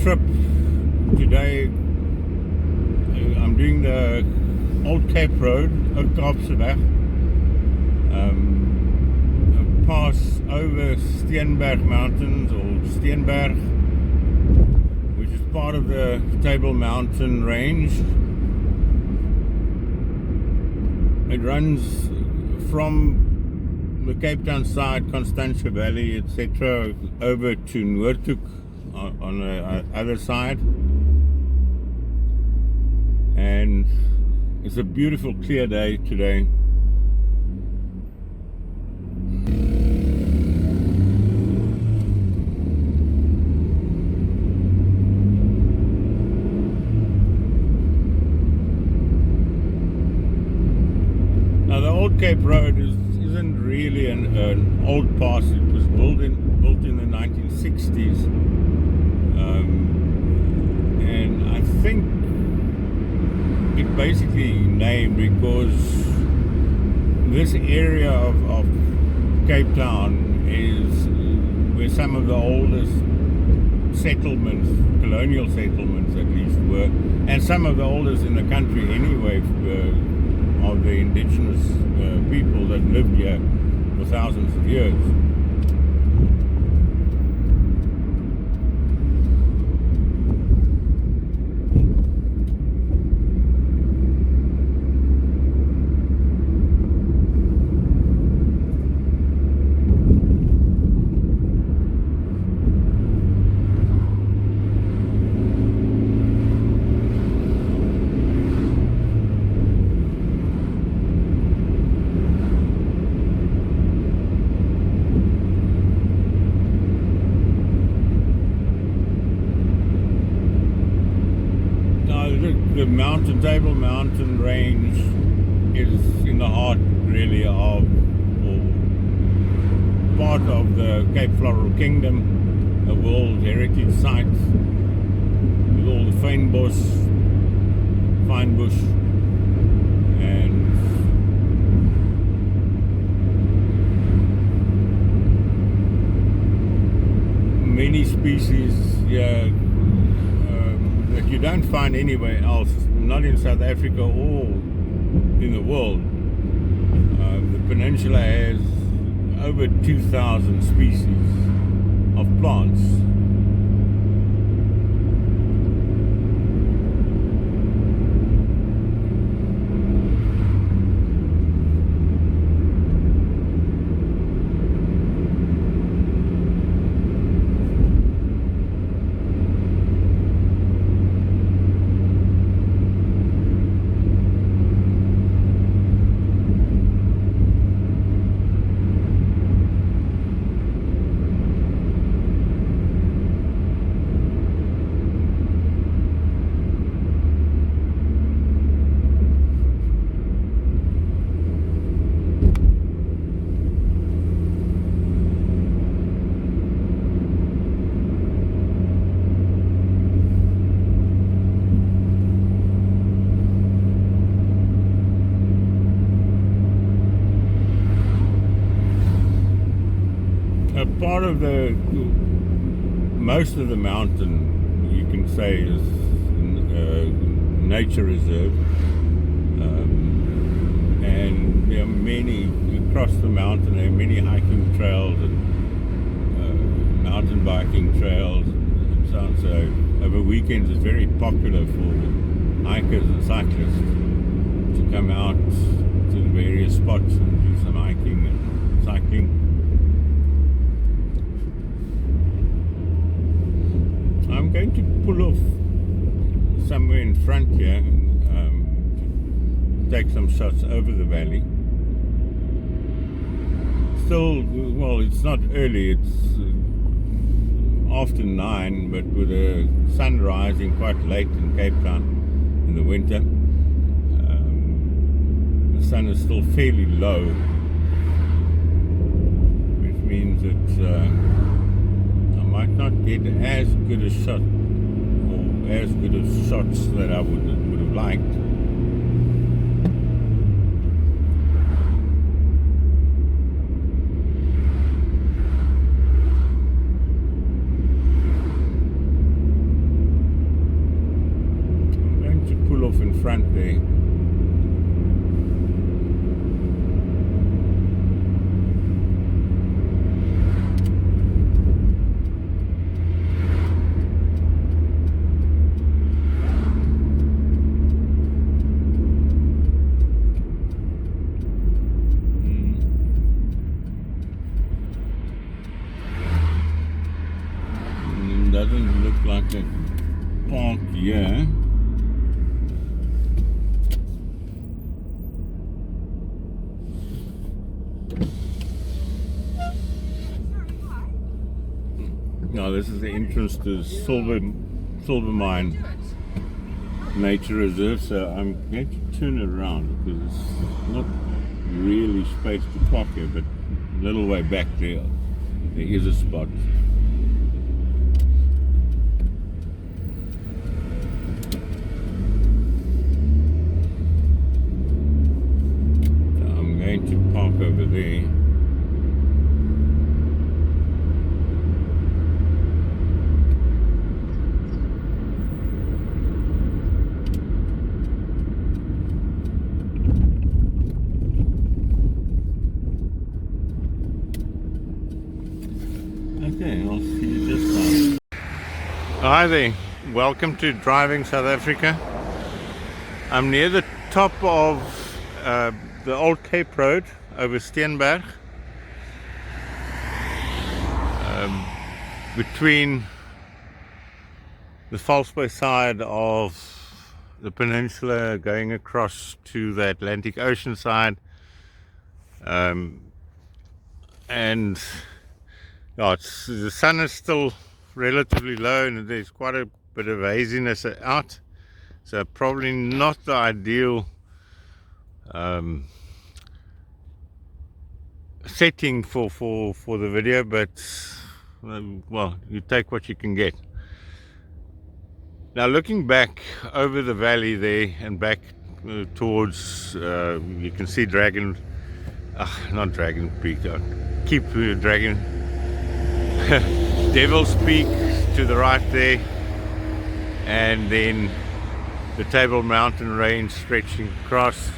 trip today. I'm doing the Old Cape Road, Kaapseweg. Pass over Steenberg Mountains, or Steenberg, which is part of the Table Mountain range. It runs from the Cape Town side, Constantia Valley, etc., over to Noordhoek on the other side. And it's a beautiful clear day today. Now the Old Cape Road isn't really an old pass. It was built in the 1960s, and I think it basically named because this area of Cape Town is where some of the oldest settlements, colonial settlements at least, were, and some of the oldest in the country anyway, of the indigenous people that lived here for thousands of years. The Table Mountain range is in the heart really of, or part of the Cape Floral Kingdom, a World Heritage Site with all the fyn bush, and many species here that you don't find anywhere else, not in South Africa or in the world. The peninsula has over 2,000 species of plants. Part of most of the mountain, you can say, is nature reserve, and there are many across the mountain. There are many hiking trails and mountain biking trails and so on. So over weekends, it's very popular for hikers and cyclists to come out to the various spots and do some hiking and cycling. I'm going to pull off somewhere in front here and take some shots over the valley. Still, well, it's not early, it's after 9, but with the sun rising quite late in Cape Town in the winter. The sun is still fairly low, which means that might not get as good a shot or as good as shots that I would have liked. Okay, park here. Now this is the entrance to Silvermine Nature Reserve, so I'm going to turn it around because it's not really space to park here, but a little way back there is a spot. So I'm going to park over there. Okay, I'll see you just now. Hi there, welcome to Driving South Africa. I'm near the top of the old Cape Road over Steenberg, between the Falsebay side of the peninsula going across to the Atlantic Ocean side, and yeah, the sun is still relatively low and there's quite a bit of haziness out, so probably not the ideal setting for the video, but well, you take what you can get. Now looking back over the valley there and back towards, you can see not Dragon Peak, keep Dragon Devil's Peak to the right there, and then the Table Mountain range stretching across,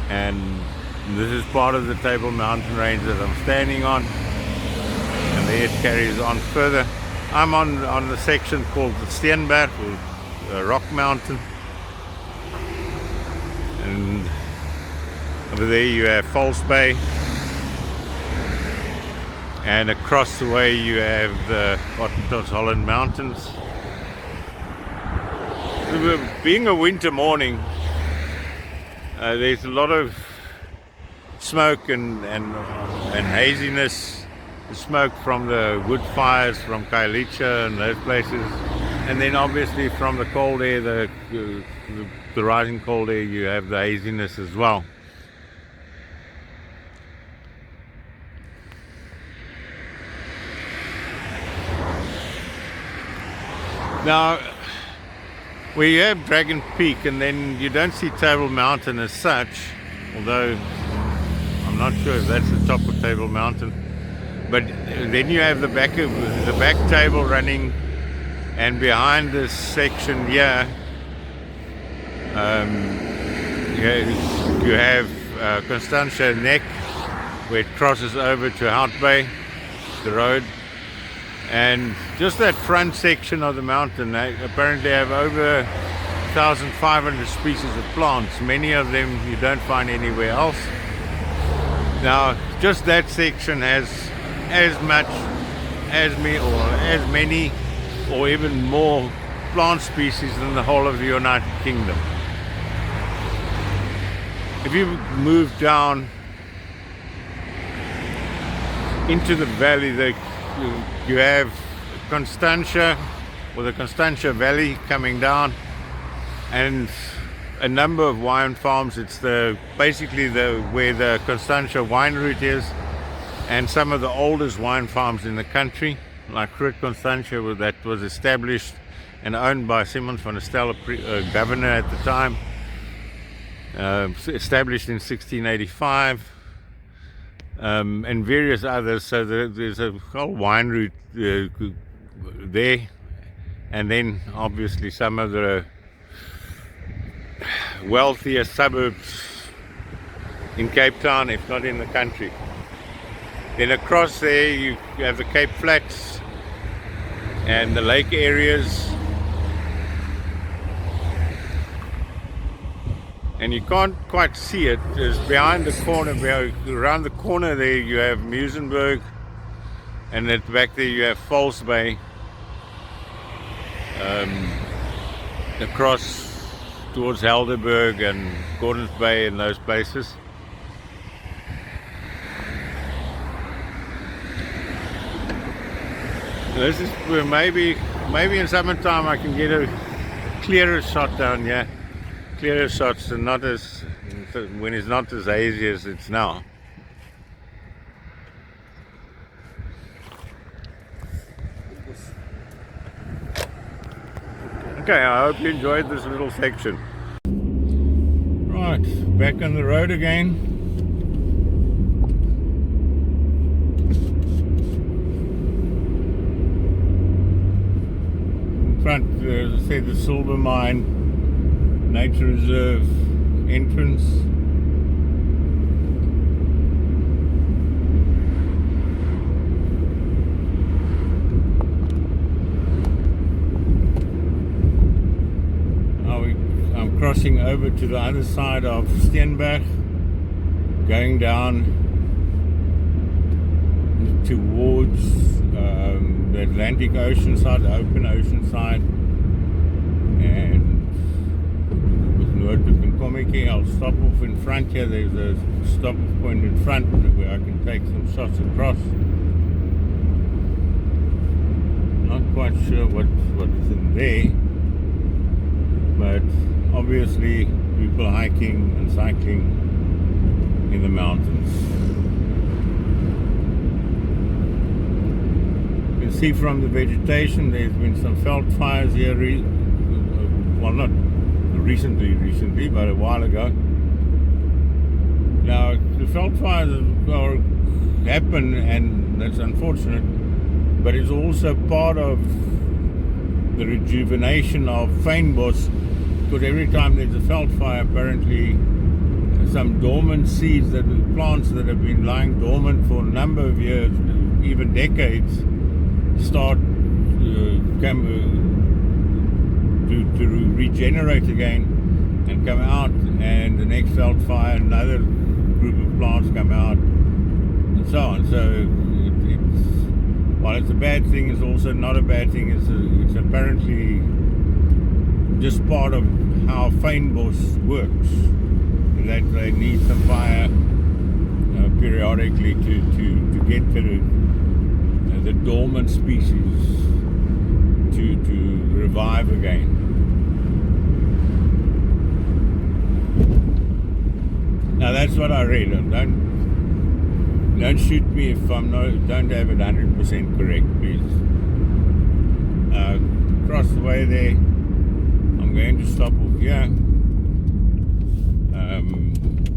and this is part of the Table Mountain range that I'm standing on, and there it carries on further. I'm on the section called the Steenberg, or Rock Mountain, and over there you have Falsebay, and across the way you have the Hottentots Holland Mountains. Being a winter morning, there's a lot of smoke and haziness, the smoke from the wood fires from Kailicha and those places, and then obviously from the cold air, the rising cold air, you have the haziness as well. Now, where you have Dragon Peak, and then you don't see Table Mountain as such, although I'm not sure if that's the top of Table Mountain, but then you have the back table running, and behind this section here, you have Constantia Neck, where it crosses over to Hout Bay, the road. And just that front section of the mountain, they apparently have over 1,500 species of plants. Many of them you don't find anywhere else. Now, just that section has as many, or even more plant species than the whole of the United Kingdom. If you move down into the valley, you have Constantia, or the Constantia Valley coming down, and a number of wine farms. It's basically where the Constantia wine route is, and some of the oldest wine farms in the country, like Groot Constantia, that was established and owned by Simon van der Stel, governor at the time, established in 1685. And various others, so there's a whole wine route there, and then obviously some of the wealthier suburbs in Cape Town, if not in the country. Then across there you have the Cape Flats and the lake areas, and you can't quite see it. It's behind the corner, around the corner there you have Muizenberg, And at the back there you have False Bay, across towards Helderberg and Gordons Bay and those places. This is where maybe in summertime I can get a clearer shot down here, clearer shots, and not as when it's not as hazy as it's now. Okay, I hope you enjoyed this little section. Right, back on the road again. In front, as I said, the Silvermine Nature Reserve entrance. Crossing over to the other side of Steenberg, going down towards the Atlantic Ocean side, the open ocean side, and with Noordhoek and Kommetjie. I'll stop off in front here. There's a stop point in front where I can take some shots across. Not quite sure what's in there, but obviously people hiking and cycling in the mountains. You can see from the vegetation there's been some veld fires here, well, not recently, but a while ago. Now the veld fires happen, and that's unfortunate, but it's also part of the rejuvenation of fynbos. Because every time there's a veld fire, apparently some dormant seeds, plants that have been lying dormant for a number of years, even decades, start to regenerate again and come out, and the next veld fire, another group of plants come out, and so on. So while it's a bad thing, it's also not a bad thing. It's apparently just part of how fynbos works, that they need some fire periodically to get the dormant species to revive again. Now that's what I read. Don't shoot me if don't have it 100% correct, please. Across the way there, I'm going to stop off here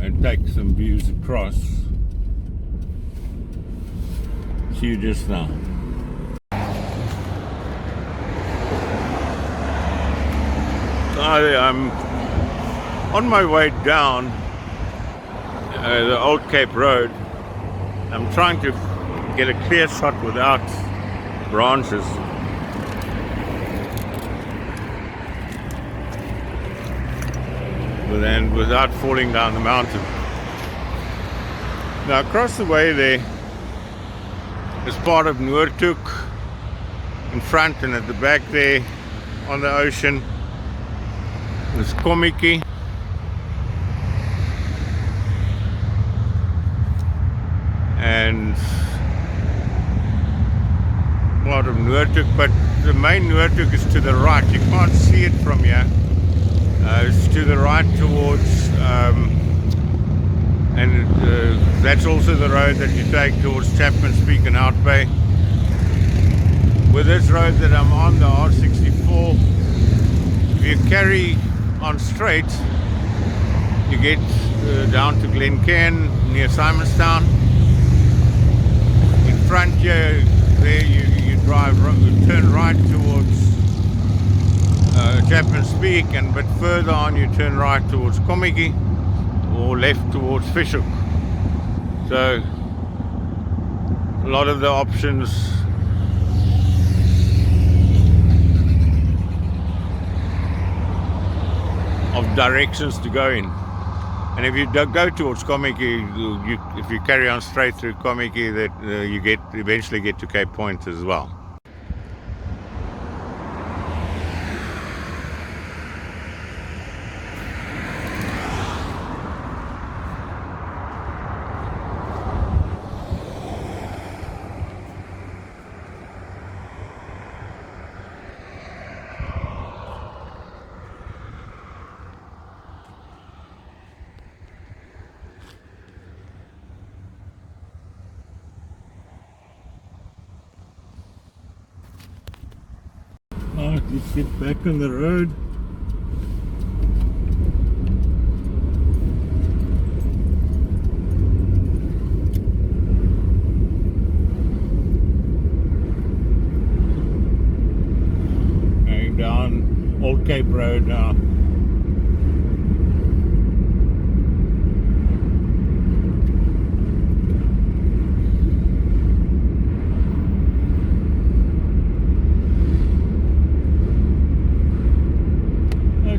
and take some views across. See you just now. I'm on my way down the Old Cape Road. I'm trying to get a clear shot without branches. And without falling down the mountain. Now across the way there is part of Noordhoek in front, and at the back there on the ocean is Kommetjie. And part of Noordhoek, but the main Noordhoek is to the right. You can't see it from here. It's to the right towards, and that's also the road that you take towards Chapman's Peak and Out Bay. With this road that I'm on, the R64, if you carry on straight, you get down to Glencairn near Simonstown. In front here, there you turn right towards Chapman's Peak, and a bit further on you turn right towards Kommetjie or left towards Fishhook. So a lot of the options of directions to go in. And if you go towards Komiki, if you carry on straight through Komiki, that you eventually get to Cape Point as well. Alright, let's get back on the road. Going down Old Cape Road now.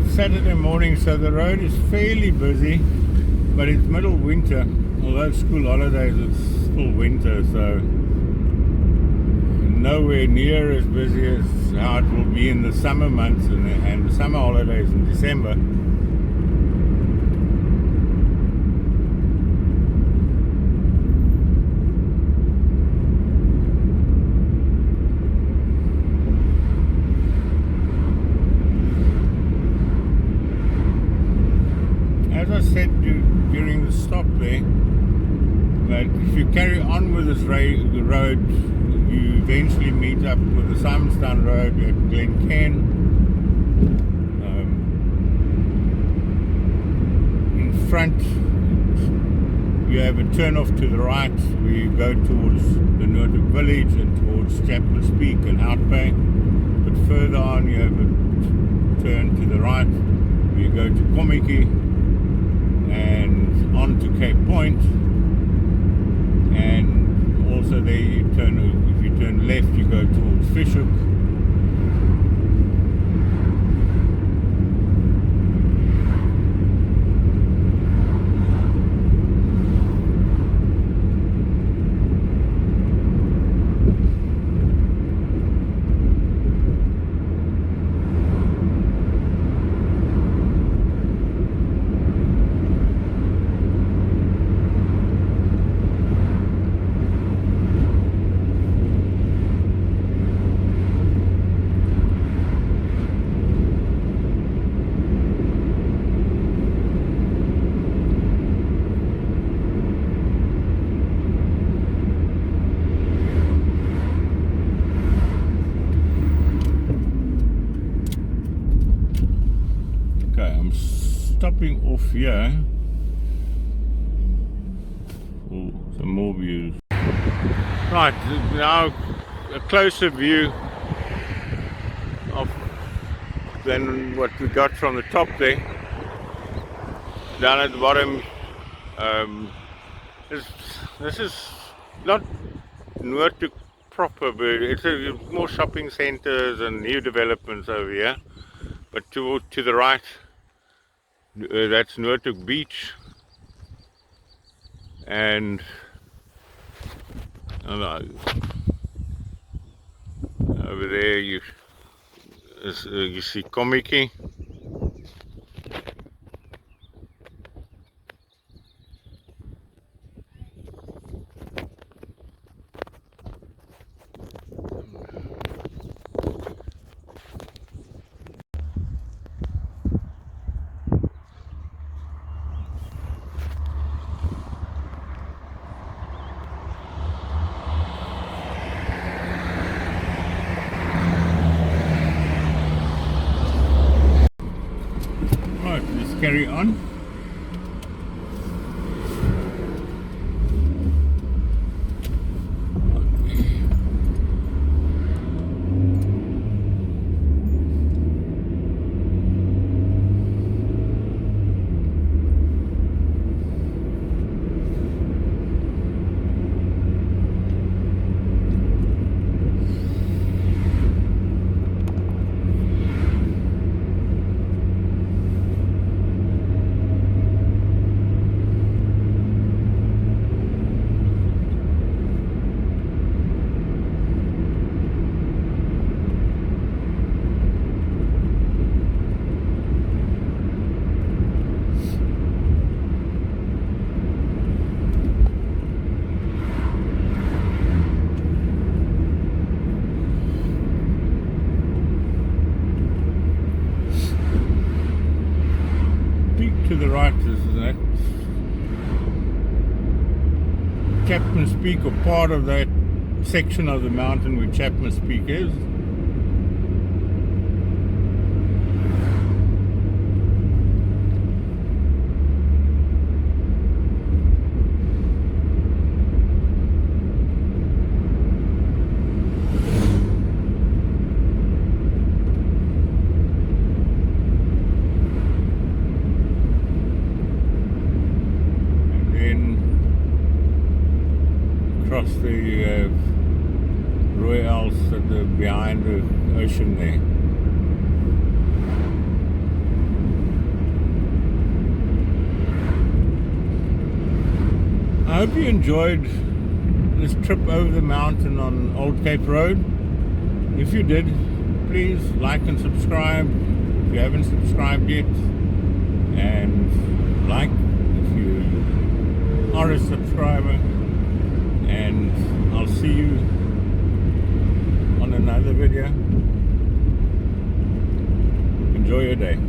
Saturday morning, so the road is fairly busy, but it's middle winter. Although school holidays, it's still winter, so nowhere near as busy as how it will be in the summer months and the summer holidays in December. As I said during the stop there, that if you carry on with this road, you eventually meet up with the Simonstown Road at Glencairn. In front, you have a turn off to the right where you go towards the Noordhoek village and towards Chapman's Peak and Outbay. But further on, you have a turn to the right where you go to Komiki and on to Cape Point, and also there you turn, if you turn left you go towards Fishhook. Stopping off here. Oh, some more views. Right, now a closer view of than what we got from the top there. Down at the bottom, this is not Noordhoek proper, but it's more shopping centres and new developments over here. But to the right, that's Noordhoek Beach, and over there you see Komiki. Let's carry on. to the right is that Chapman's Peak, or part of that section of the mountain where Chapman's Peak is. Across the Royals at the behind the ocean there. I hope you enjoyed this trip over the mountain on Old Cape Road. If you did, please like and subscribe if you haven't subscribed yet, and like if you are a subscriber. And I'll see you on another video. Enjoy your day.